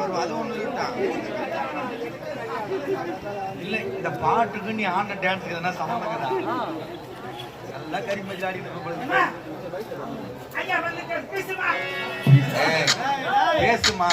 வரும் அது ஒண்ணு இல்ல. இந்த பாட்டுக்கு நீ ஆண்ட டான்ஸுக்கு எதனா சம்பந்தம் நல்லா கரிமஜி ஆடிட்டு பேசுமா.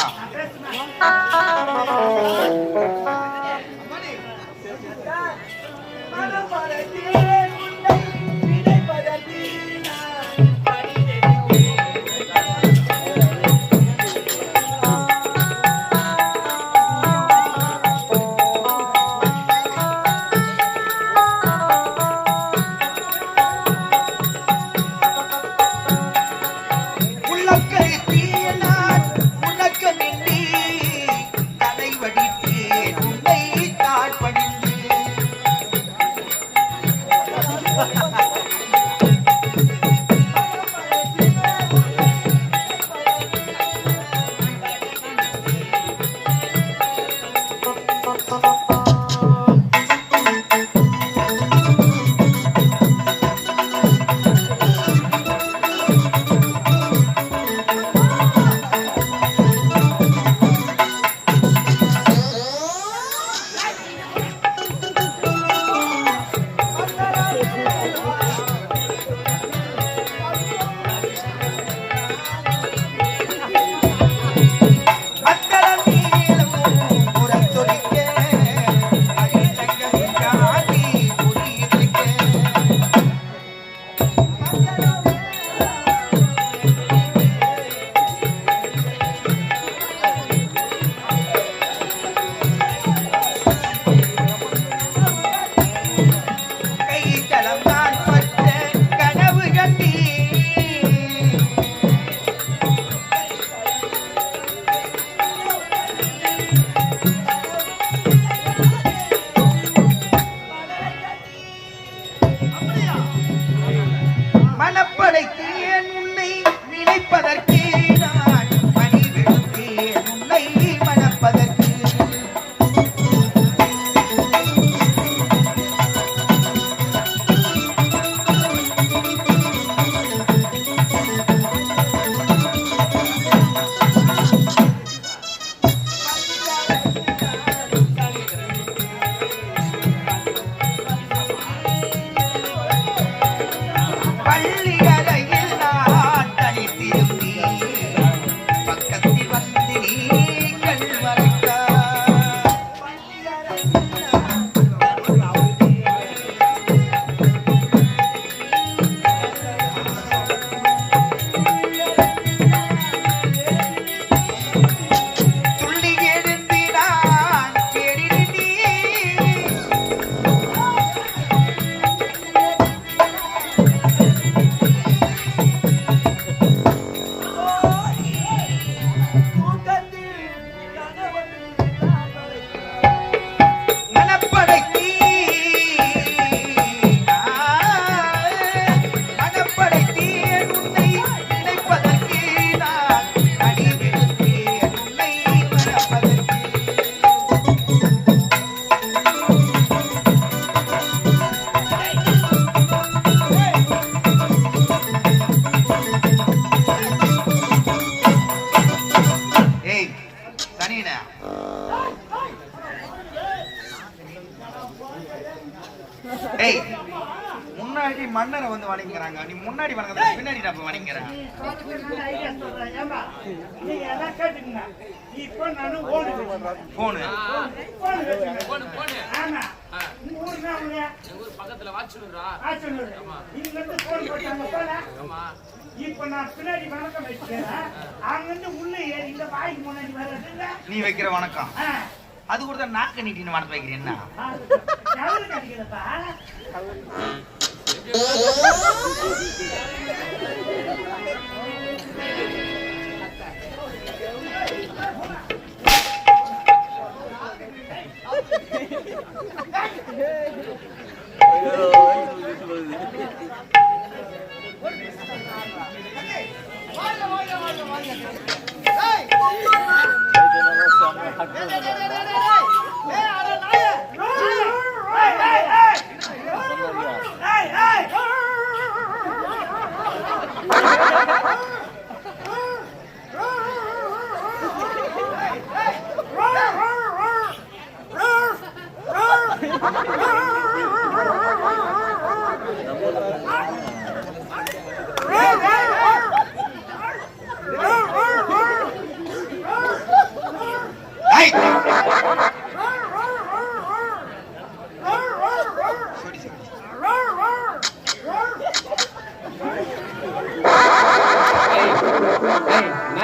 முன்னாடி மன்னரை வந்து வணங்குறாங்க, நீ முன்னாடி வணங்குற பின்னாடி நான் வணங்குறேன். நீ வைக்கிற வணக்கம் அது கூட நாக்க நீட்டின்னு வணக்கம் வைக்கிறேன். என்ன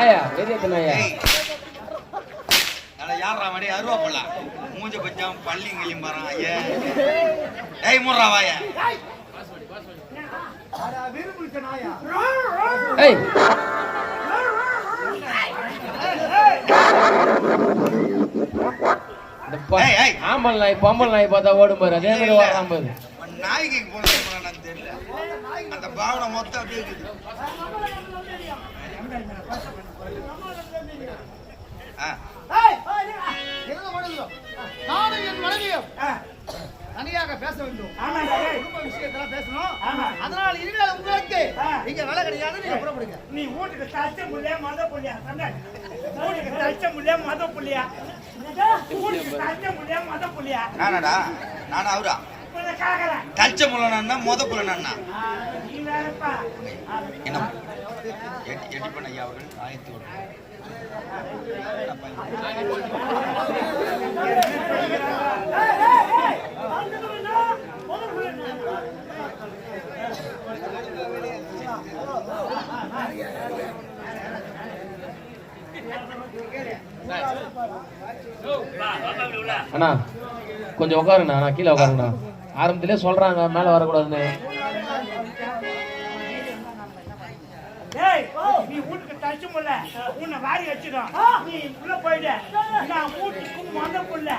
வாயா பெரியத்தனாயா யாரா மடி அருவா போல மூஞ்ச பச்சாம பள்ளி கிளியும் பாறான் ஏய் மூறா வாயா ஆம்பல் நாய் பொம்பல் நாய் பார்த்தா ஓடும் பாரு அதே மாதிரி வராம பாரு நாய்க்கு போனது தெரியல அந்த பாவனை மொத்தம் அப்படியே இருக்குது நானும் என் மனைவியும் தனியாக பேச வேண்டும் குடும்ப விஷயத்தெல்லாம் பேசணும் அதனால இனிமேல் உங்களுக்கு இங்க வேலை கிடையாது நீங்க புறப்படுங்க நீ வீட்டுக்கு தச்ச முடியா மத புள்ளியா வீட்டுக்கு தச்ச முடியா மத புள்ளியா வீட்டுக்கு தச்ச முடியா மத புள்ளியா நானடா நானா அவரா தச்ச முள்ளனா மொத புள்ளனா நீ வேறப்பா என்ன எட்டி பண்ண ஐயா அவர்கள் ஆயத்து அண்ணா கொஞ்சம் உட்காருண்ணா நான் கீழே உட்காருண்ணா ஆரம்பத்திலே சொல்றாங்க மேல வரக்கூடாதுன்னு நீ வீட்டுக்கு தச்சு முல்ல உன்னை வாரி வச்சிடும் நீ உள்ள போயிடு நான் வீட்டுக்கு மொத புள்ள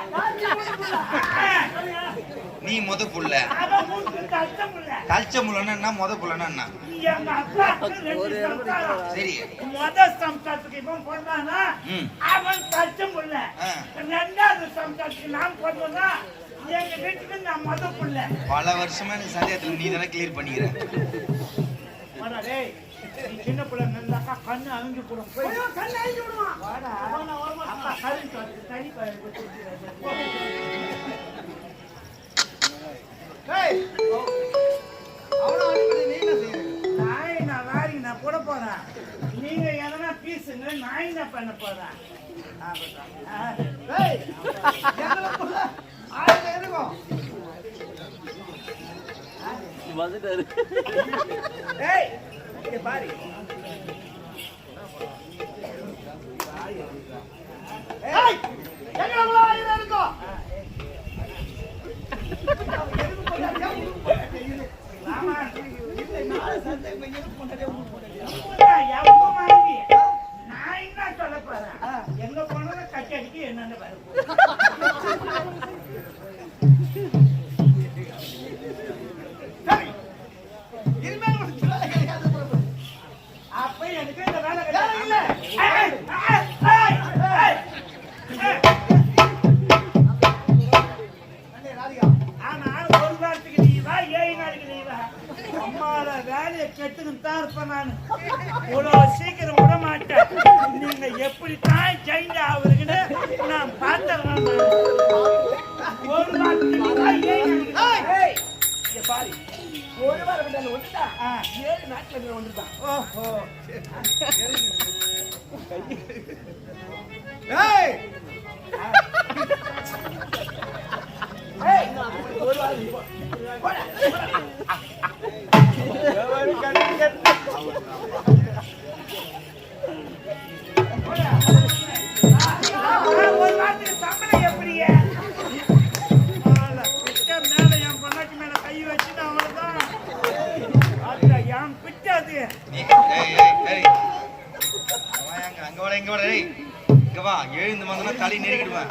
நீ மொத புள்ள தச்ச முள்ளன்னா மொத புள்ளன்னா எங்க அப்பாவுக்கு 2 சம்சாரம் சரி மொத சம்சாரத்துக்கு இவன் போட்டானா அவன் தச்ச முல்ல 2வது சம்சாரத்துக்கு நான் போட்டோம்னா எங்க வீட்டுக்கு நான் மொத புள்ள பல வருஷமா நீ சந்தேகத்துல நீ தானே கிளியர் பண்ணிக்கிற சின்ன பிள்ளை நல்லாக்கா கண்ணு அழிஞ்சு போடும் கண்ணு அழிஞ்சு விடுவான் அப்பா கருத்து தனி நாய் நான் வாரி நான் போட போறேன் நீங்க எதனா பீசுங்க நாய் என்ன பண்ண போறேன் வந்துட்டாரு பாரு இருக்கும் நான் என்ன சொல்ல போறேன் எங்க போனாலும் கட்டி அடிக்க என்னன்னு அப்ப எனக்கு இந்த வேலை கிடையாது ஆனா ஒரு வாரத்துக்கு நீவா 7 நாளைக்கு நீவா அம்மாவோட வேலையை கெட்டுக்கிட்டு தான் இருப்பேன் நான் இவ்வளவு சீக்கிரம் விட மாட்டேன் நீங்க எப்படி தான் சேஞ்ச் ஆகுறீங்கன்னு நான் பார்த்துறேன் ஒரு வாரத்துக்கு பாரு ஒரு வாரம் ஒன்றுதா 7 நாட்கள் ஒன்றுதான் ஓஹோ ஒரு வாரத்துக்கு சம்பளம் எப்படியே மேல என் பொண்ணாக்கு மேல கை வச்சுட்டு அவ்வளவுதான் என் பிட்டாது இங்க வா எழுந்து வந்தா தலை நெருக்கிடுவேன்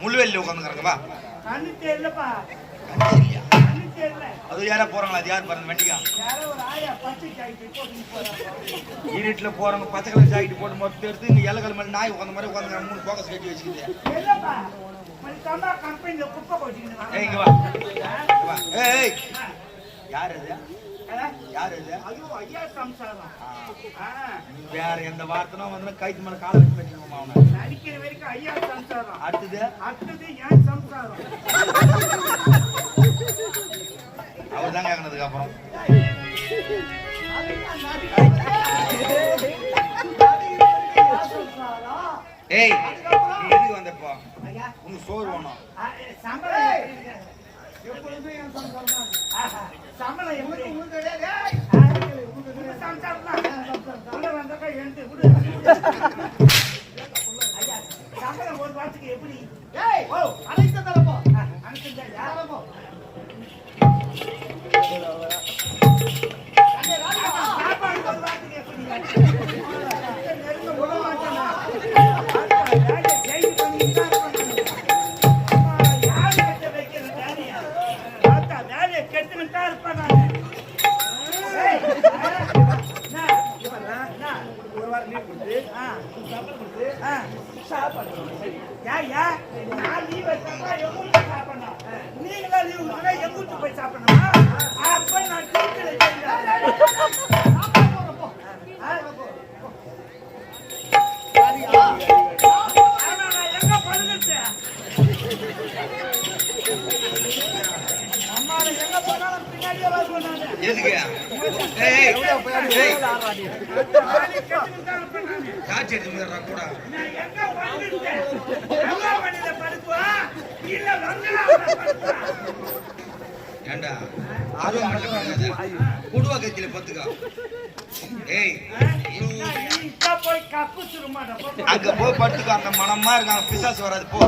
முள்ளுவெல்ல உட்காந்துக்கிறங்க வா கண்ணு தெரியலப்பா அது யாரா போறாங்களா அது யார் பாருங்க வண்டிக்கா இருட்டுல போறவங்க பச்சை கலர் ஜாக்கெட் போட்டு மொத்தம் எடுத்து இங்க இலக்கல் மேல நாய் உட்காந்த மாதிரி உட்காந்து 3 போக்கஸ் கட்டி வச்சுக்கிது இங்க வா ஏய் யார் அது யார் அது ஐயா சம்சாரம் வேற எந்த வார்த்தைனா வந்து கைத்து மேல காலை வச்சு வச்சுக்கோமா அவனை அடிக்கிற வரைக்கும் ஐயா சம்சாரம் அடுத்தது ஏன் சம்சாரம் அவர் தான் கேட்கனதுக்கு அப்புறம் ஏய் நீ எதுக்கு வந்தப்போ உனக்கு சோறு வேணும் சம்பளம் எப்படி அக்கா எந்த விடு. ஐயா, சம்பளம் ஒரு வாரத்துக்கு எப்படி? ஏய் ஓ அனைத்து தரப்போ அனுப்பிச்சா தரப்போ சாப்பாடு ஒரு வாரத்துக்கு எப்படி? நெருங்க விட மாட்டேனா? வேலையை ஜெயிச்சு பண்ணிட்டு தான் இருப்பேன் நான். யாரு கிட்ட வைக்கிற வேலையா? பார்த்தா வேலையை கெட்டுக்கிட்டு தான் இருப்பேன் நான். ஏய், ஒரு வாரம் லீவ் கொடுத்து சம்பளம் கொடுத்து சாப்பாடு ஏய்யா, நான் leave எடுத்தா எங்க வீட்டுல சாப்பிடணும். நீங்களா leave கொடுத்தா எங்க வீட்டுக்கு போய் சாப்பிடணுமா? அப்ப நான் டீச்சர் ஆனா நான் எங்க படுகிறது? அம்மாவை எங்க போனாலும் பின்னாடியே வருவேன் நானு. எதுக்கு ஏய் ஏய் வேலையை கெட்டுக்கிட்டு தான் இருப்பேன் நானு. காட்சி எடுத்து கூட நான் எங்க படுகிறது? அம்மா வண்டியில படுக்குவா இல்ல வங்களாவுல படுக்குவா? ஏண்டா அது குடுவா கத்தியில பத்துக்கா ஏய் போய் கப்பு சுருமாட அங்க போய் படுத்துக்கோ அந்த மனமா இருக்காங்க பிசாசு வராது போ